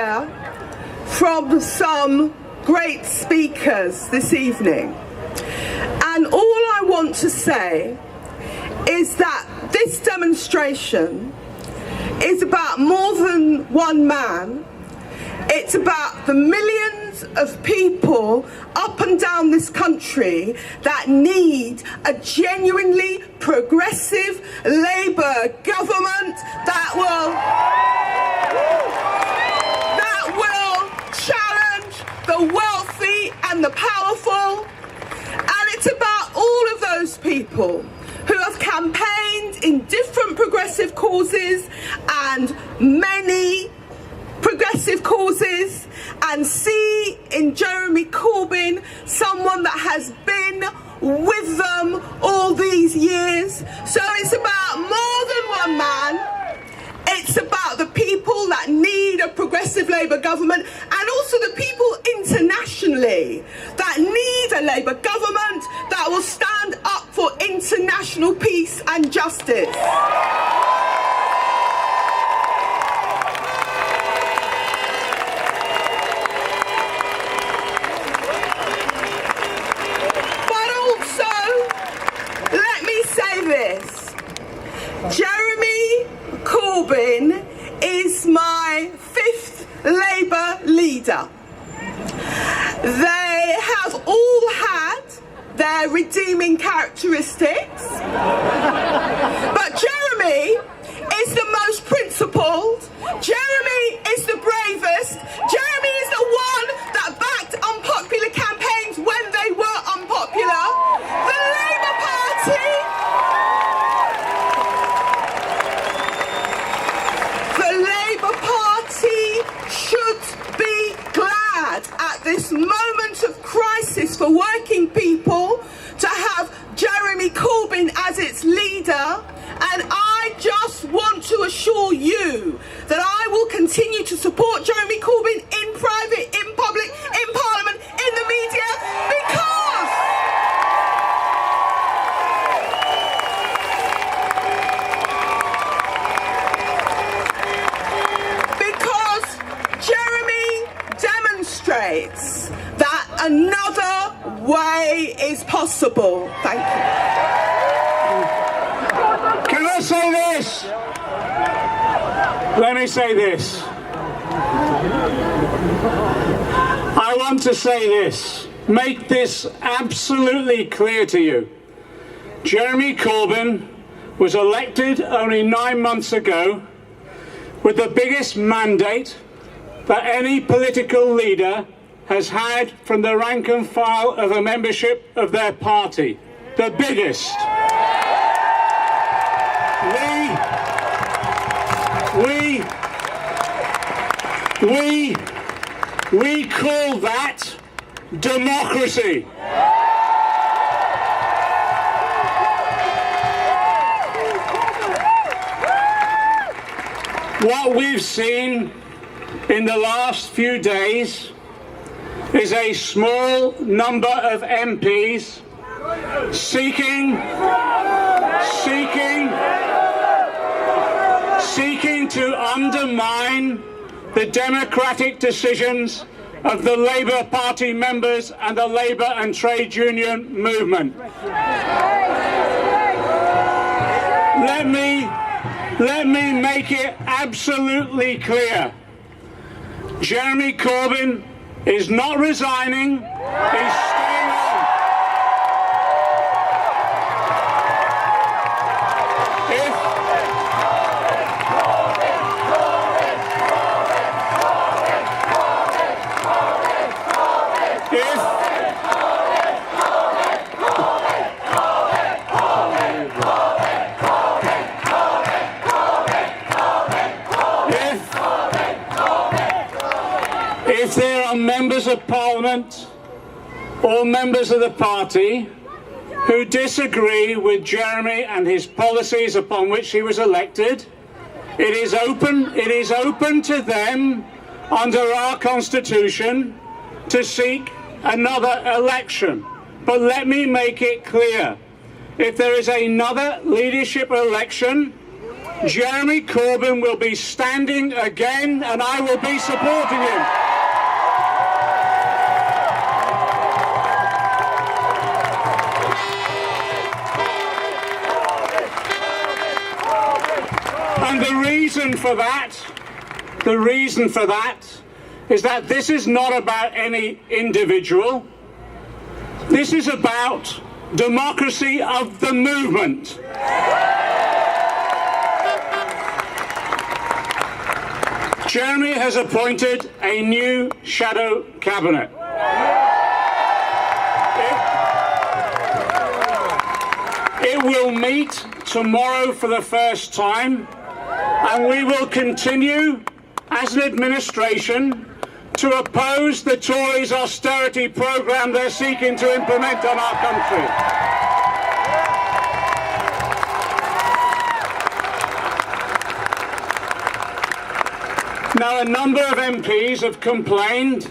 hear from some great speakers this evening. And all I want to say is that this demonstration is about more than one man. It's about the millions of people up and down this country that need a genuinely progressive Labour government that will challenge the wealthy and the powerful. And it's about all of those people who have campaigned in different progressive causes and many progressive causes, and see in Jeremy Corbyn someone that has been with them all these years. So it's about more than one man. It's about the people that need a progressive Labour government, and also the people internationally that need a Labour government that will stand up for international peace and justice. Jeremy Corbyn is my fifth Labour leader. They have all had their redeeming characteristics, but Jeremy is the most principled, Jeremy is the bravest, Jeremy is the one that backed unpopular campaigns when they were unpopular. The Labour Party should be glad at this moment of crisis for working people to have Jeremy Corbyn as its leader. And I just want to assure you that I will continue to support Jeremy Corbyn in private, in public, in Parliament, in the media, demonstrates that another way is possible. Thank you. Can I say this? Let me say this. I want to say this. Make this absolutely clear to you. Jeremy Corbyn was elected only 9 months ago with the biggest mandate that any political leader has had from the rank and file of a membership of their party. The biggest. We call that democracy. What we've seen in the last few days is a small number of MPs seeking to undermine the democratic decisions of the Labour Party members and the Labour and trade union movement. Let me make it absolutely clear. Jeremy Corbyn is not resigning, he's staying on. If there are members of Parliament or members of the party who disagree with Jeremy and his policies upon which he was elected, it is open to them under our Constitution to seek another election. But let me make it clear, if there is another leadership election Jeremy Corbyn will be standing again, and I will be supporting him. And the reason for that is that this is not about any individual. This is about democracy of the movement. Jeremy has appointed a new shadow cabinet. It will meet tomorrow for the first time, and we will continue as an administration to oppose the Tories' austerity programme they're seeking to implement on our country. Now, a number of MPs have complained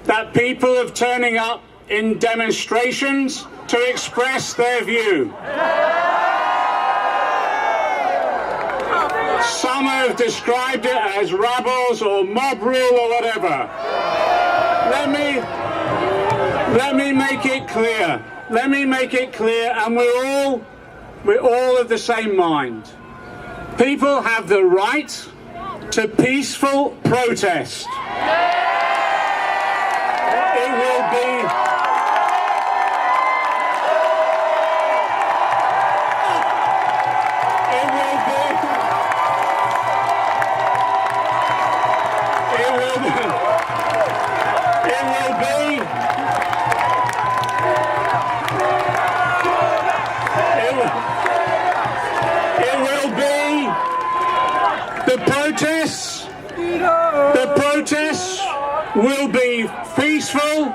that people are turning up in demonstrations to express their view. Some have described it as rabbles or mob rule or whatever. Let me make it clear. Let me make it clear, and we're all of the same mind. People have the right to peaceful protest. It will be the protests will be peaceful,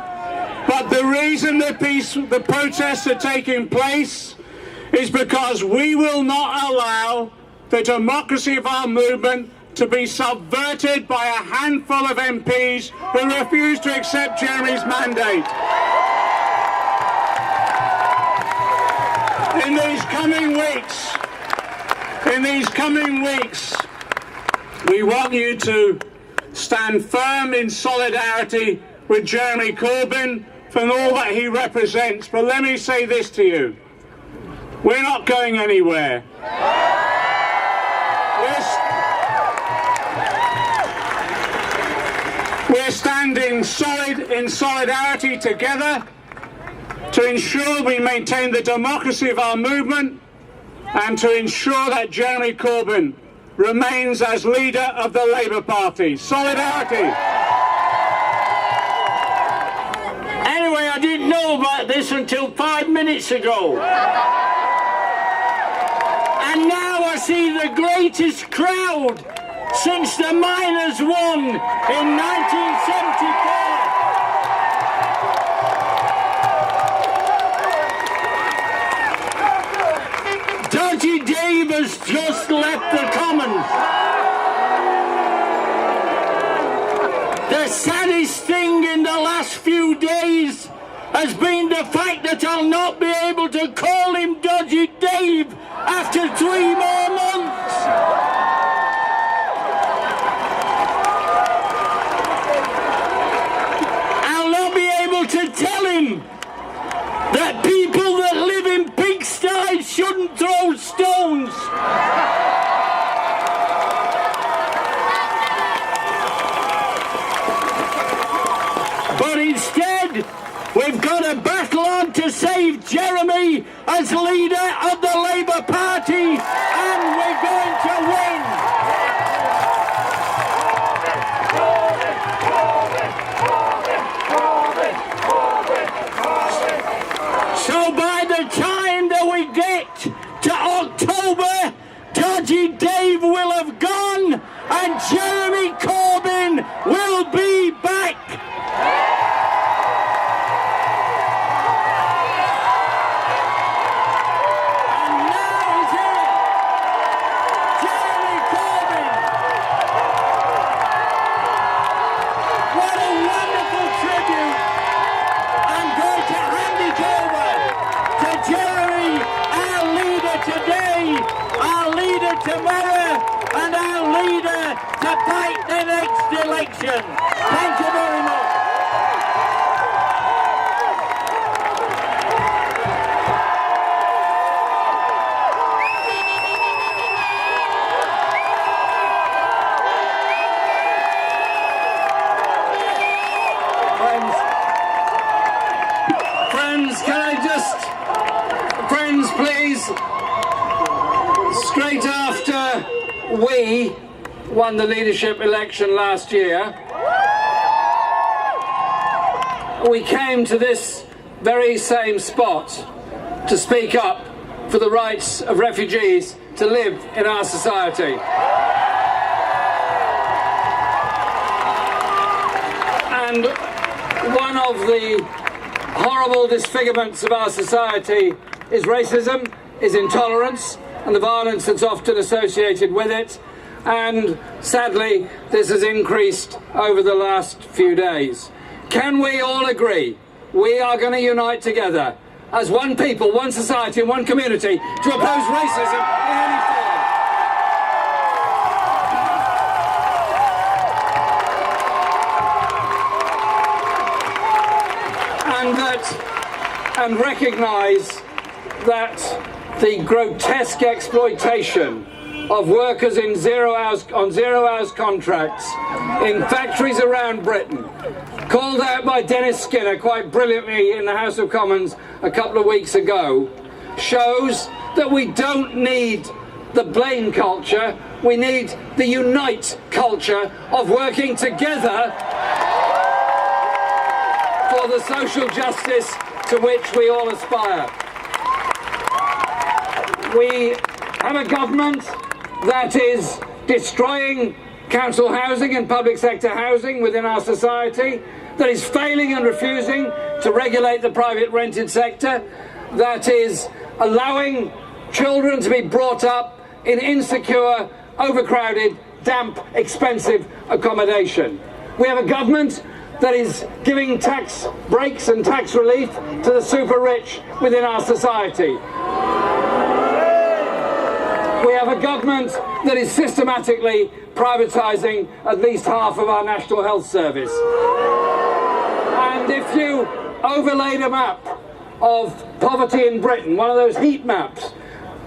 but the reason the protests are taking place is because we will not allow the democracy of our movement to be subverted by a handful of MPs who refuse to accept Jeremy's mandate. In these coming weeks, we want you to stand firm in solidarity with Jeremy Corbyn for all that he represents. But let me say this to you. We're not going anywhere. We're standing solid in solidarity together to ensure we maintain the democracy of our movement and to ensure that Jeremy Corbyn remains as leader of the Labour Party. Solidarity. Anyway, I didn't know about this until 5 minutes ago. And now I see the greatest crowd since the miners won in 1974. Dodgy Dave has just left the Commons. The saddest thing in the last few days has been the fact that I'll not be able to call him Dodgy Dave after 3 more months. I'll not be able to tell him that people that live in pigsties shouldn't throw stones. But instead, we've got a battle on to save Jeremy as leader of the Labour Party, and we're going to win. So by the time that we get to October, Dodgy Dave will have gone and Jeremy Corbyn will be back. And now he's here. Jeremy Corbyn. What a wonderful tribute. I'm going to hand it over to Jeremy, our leader today, our leader tomorrow, election. Thank you very much. Friends, can I just... Friends, please. Straight after we won the leadership election last year, we came to this very same spot to speak up for the rights of refugees to live in our society. And one of the horrible disfigurements of our society is racism, is intolerance, and the violence that's often associated with it. And sadly, this has increased over the last few days. Can we all agree we are going to unite together as one people, one society, and one community to oppose racism in any form? And recognise that the grotesque exploitation of workers in on zero-hours contracts in factories around Britain, called out by Dennis Skinner quite brilliantly in the House of Commons a couple of weeks ago, shows that we don't need the blame culture, we need the unite culture of working together for the social justice to which we all aspire. We have a government that is destroying council housing and public sector housing within our society, that is failing and refusing to regulate the private rented sector, that is allowing children to be brought up in insecure, overcrowded, damp, expensive accommodation. We have a government that is giving tax breaks and tax relief to the super rich within our society. We have a government that is systematically privatising at least half of our National Health Service. And if you overlaid a map of poverty in Britain, one of those heat maps,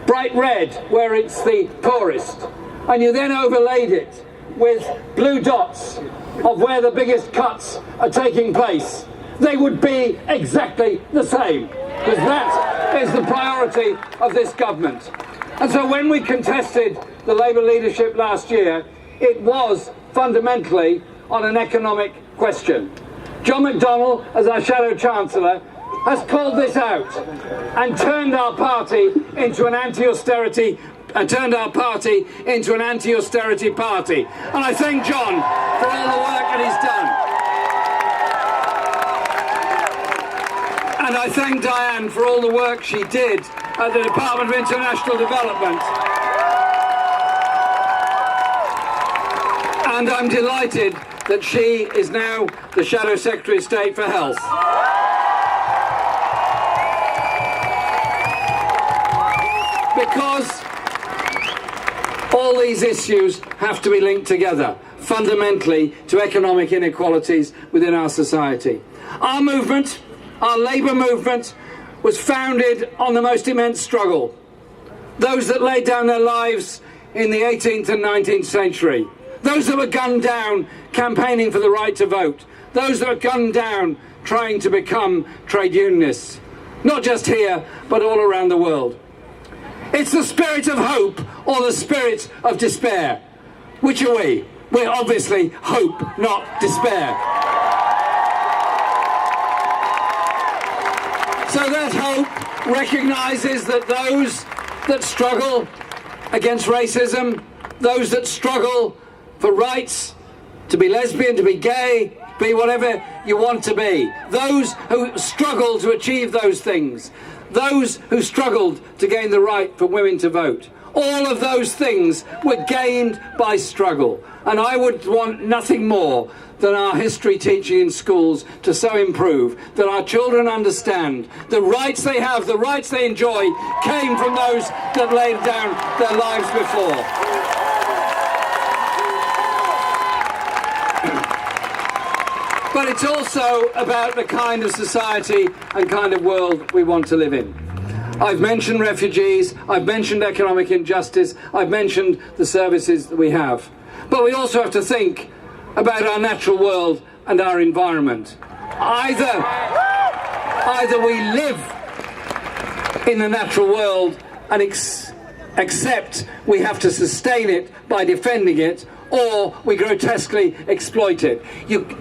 bright red where it's the poorest, and you then overlaid it with blue dots of where the biggest cuts are taking place, they would be exactly the same, because that is the priority of this government. And so when we contested the Labour leadership last year, it was fundamentally on an economic question. John McDonnell, as our Shadow Chancellor, has called this out and turned our party into an anti-austerity party. And I thank John for all the work that he's done. And I thank Diane for all the work she did at the Department of International Development. And I'm delighted that she is now the Shadow Secretary of State for Health. Because all these issues have to be linked together, fundamentally, to economic inequalities within our society. Our movement, our Labour movement, was founded on the most immense struggle. Those that laid down their lives in the 18th and 19th century. Those that were gunned down campaigning for the right to vote. Those that were gunned down trying to become trade unionists. Not just here, but all around the world. It's the spirit of hope or the spirit of despair. Which are we? We're obviously hope, not despair. So that hope recognises that those that struggle against racism, those that struggle for rights, to be lesbian, to be gay, be whatever you want to be, those who struggle to achieve those things, those who struggled to gain the right for women to vote, all of those things were gained by struggle. And I would want nothing more than our history teaching in schools to so improve that our children understand the rights they have, the rights they enjoy, came from those that laid down their lives before. but it's also about the kind of society and kind of world we want to live in. I've mentioned refugees, I've mentioned economic injustice, I've mentioned the services that we have. But we also have to think about our natural world and our environment. Either we live in the natural world and accept we have to sustain it by defending it, or we grotesquely exploit it.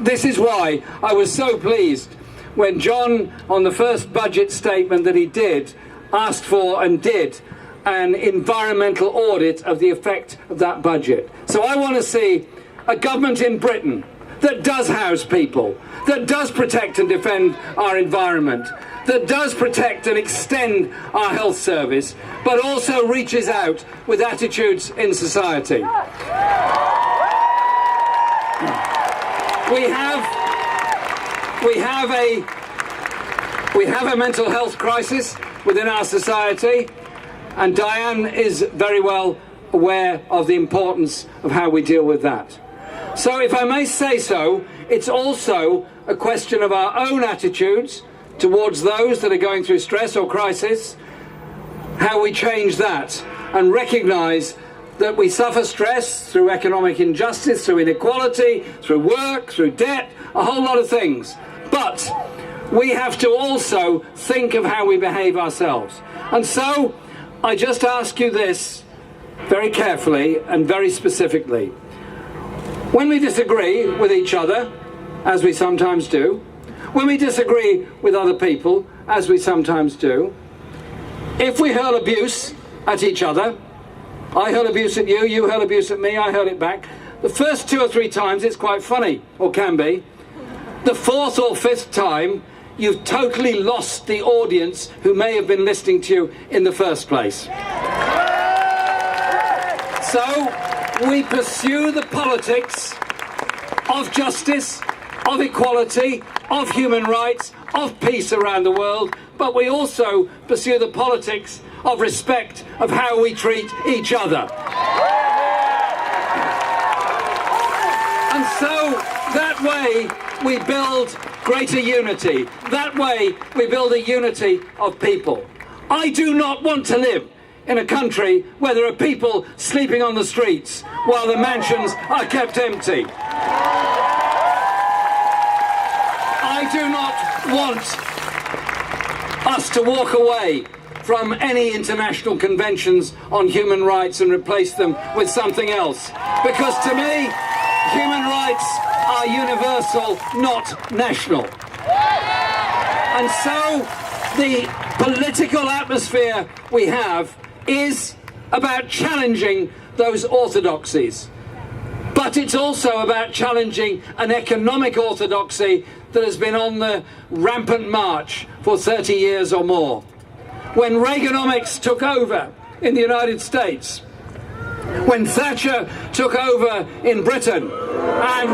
This is why I was so pleased when John, on the first budget statement that he did, asked for and did an environmental audit of the effect of that budget. So I want to see a government in Britain that does house people, that does protect and defend our environment, that does protect and extend our health service, but also reaches out with attitudes in society. We have a mental health crisis within our society, and Diane is very well aware of the importance of how we deal with that. So if I may say so, it's also a question of our own attitudes towards those that are going through stress or crisis, how we change that and recognise that we suffer stress through economic injustice, through inequality, through work, through debt, a whole lot of things. But we have to also think of how we behave ourselves. And so I just ask you this very carefully and very specifically. When we disagree with each other, as we sometimes do, when we disagree with other people, as we sometimes do, if we hurl abuse at each other, I hurl abuse at you, you hurl abuse at me, I hurl it back, the first 2 or 3 times it's quite funny, or can be. The 4th or 5th time, you've totally lost the audience who may have been listening to you in the first place. So we pursue the politics of justice, of equality, of human rights, of peace around the world, but we also pursue the politics of respect of how we treat each other. And so that way we build greater unity. That way we build a unity of people. I do not want to live in a country where there are people sleeping on the streets while the mansions are kept empty. I do not want us to walk away from any international conventions on human rights and replace them with something else. Because to me, human rights are universal, not national. And so the political atmosphere we have is about challenging those orthodoxies. But it's also about challenging an economic orthodoxy that has been on the rampant march for 30 years or more. When Reaganomics took over in the United States, when Thatcher took over in Britain and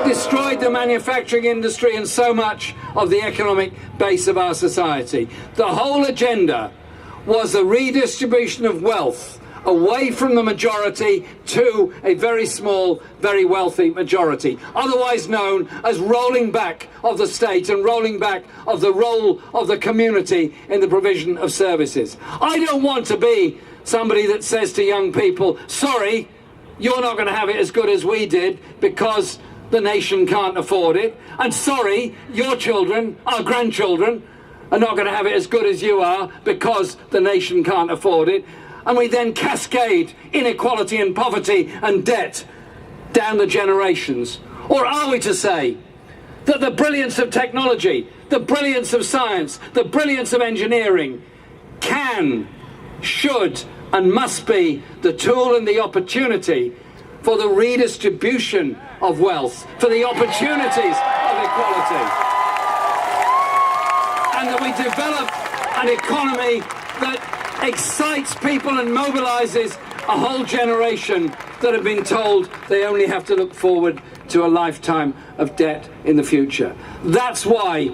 destroyed the manufacturing industry and so much of the economic base of our society, the whole agenda was the redistribution of wealth away from the majority to a very small, very wealthy majority, otherwise known as rolling back of the state and rolling back of the role of the community in the provision of services. I don't want to be somebody that says to young people, sorry, you're not going to have it as good as we did because the nation can't afford it, and sorry, your children, our grandchildren, are not going to have it as good as you are because the nation can't afford it. And we then cascade inequality and poverty and debt down the generations. Or are we to say that the brilliance of technology, the brilliance of science, the brilliance of engineering can, should and must be the tool and the opportunity for the redistribution of wealth, for the opportunities of equality, and that we develop an economy that excites people and mobilises a whole generation that have been told they only have to look forward to a lifetime of debt in the future. That's why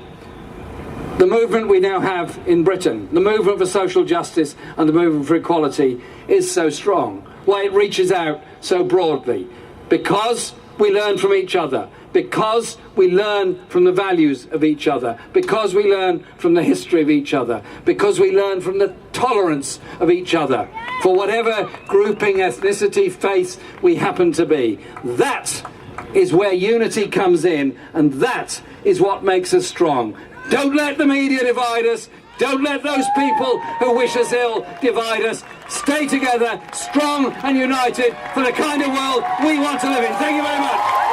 the movement we now have in Britain, the movement for social justice and the movement for equality, is so strong, why it reaches out so broadly. Because we learn from each other, because we learn from the values of each other, because we learn from the history of each other, because we learn from the tolerance of each other, for whatever grouping, ethnicity, faith we happen to be. That is where unity comes in, and that is what makes us strong. Don't let the media divide us. Don't let those people who wish us ill divide us. Stay together, strong and united, for the kind of world we want to live in. Thank you very much.